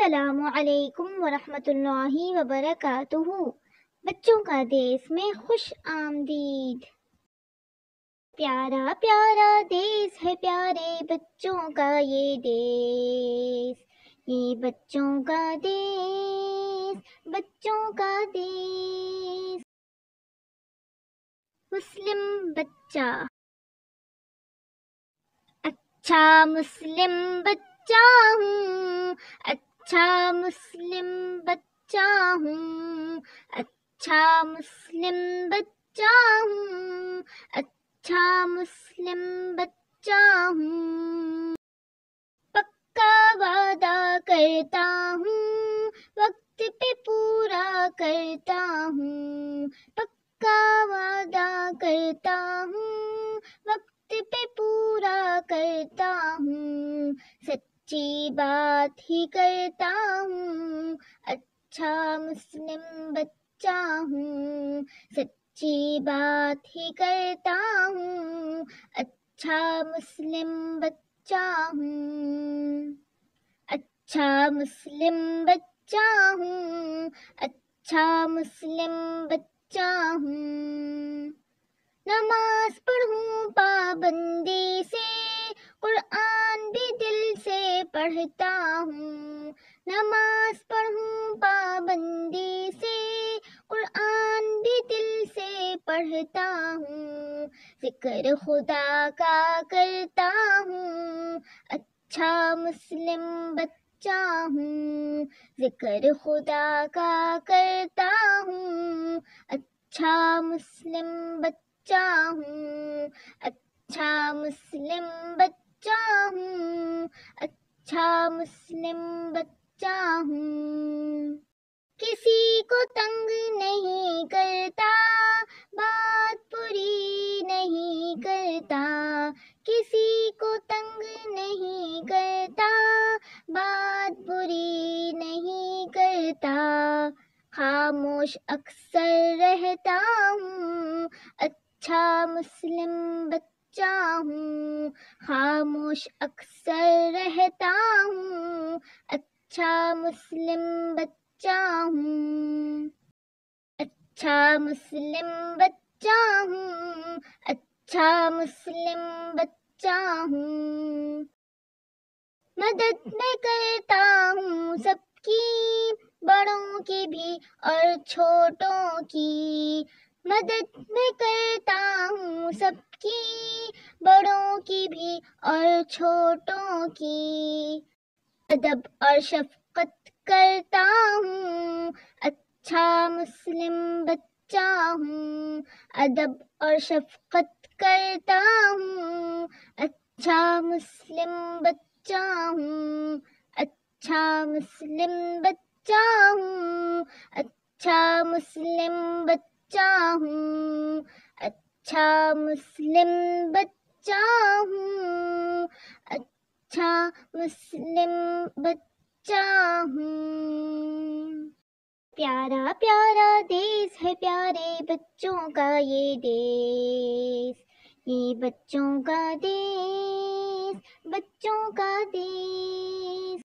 السلام علیکم ورحمۃ اللہ وبرکاتہ۔ بچوں کا دیس میں خوش آمدید۔ پیارا پیارا دیس ہے پیارے بچوں کا یہ دیس، یہ بچوں کا دیس، بچوں کا دیس۔ مسلم بچہ، اچھا مسلم بچہ ہوں، اچھا مسلم بچہ ہوں، اچھا مسلم بچہ ہوں، اچھا مسلم بچہ ہوں۔ پکا وعدہ کرتا ہوں، وقت پہ پورا کرتا ہوں، پکا وعدہ کرتا ہوں، وقت پہ پورا کرتا ہوں، سچی بات ہی کرتا ہوں، اچھا مسلم بچہ ہوں، سچی بات ہی کرتا ہوں، اچھا مسلم بچہ ہوں، اچھا مسلم بچہ ہوں، اچھا مسلم بچہ ہوں۔ نماز پڑھوں پابندی سے، قرآن بھی دل سے پڑھتا ہوں، نماز پڑھوں پابندی سے، قرآن بھی دل سے پڑھتا ہوں، ذکر خدا کا کرتا ہوں، اچھا مسلم بچہ ہوں، ذکر خدا کا کرتا ہوں، اچھا مسلم بچہ ہوں، اچھا مسلم بچہ ہوں، اچھا مسلم بچہ ہوں۔ کسی کو تنگ نہیں کرتا، بات بری نہیں کرتا، کسی کو تنگ نہیں کرتا، بات بری نہیں کرتا، خاموش اکثر رہتا ہوں، اچھا مسلم بچہ ہوں، خاموش اکثر رہتا ہوں، اچھا مسلم بچہ ہوں، اچھا مسلم بچہ ہوں، اچھا مسلم بچہ ہوں۔ مدد میں کرتا ہوں سب کی، بڑوں کی بھی اور چھوٹوں کی، مدد میں کرتا ہوں سب کی، بڑوں کی بھی اور چھوٹوں کی، ادب اور شفقت کرتا ہوں، اچھا مسلم بچہ ہوں، ادب اور شفقت کرتا ہوں، اچھا مسلم بچہ ہوں، اچھا مسلم بچہ ہوں، اچھا مسلم بچہ ہوں، اچھا مسلم بچہ ہوں، اچھا مسلم بچہ ہوں۔ پیارا پیارا دیس ہے پیارے بچوں کا یہ دیس، یہ بچوں کا دیس، بچوں کا دیس۔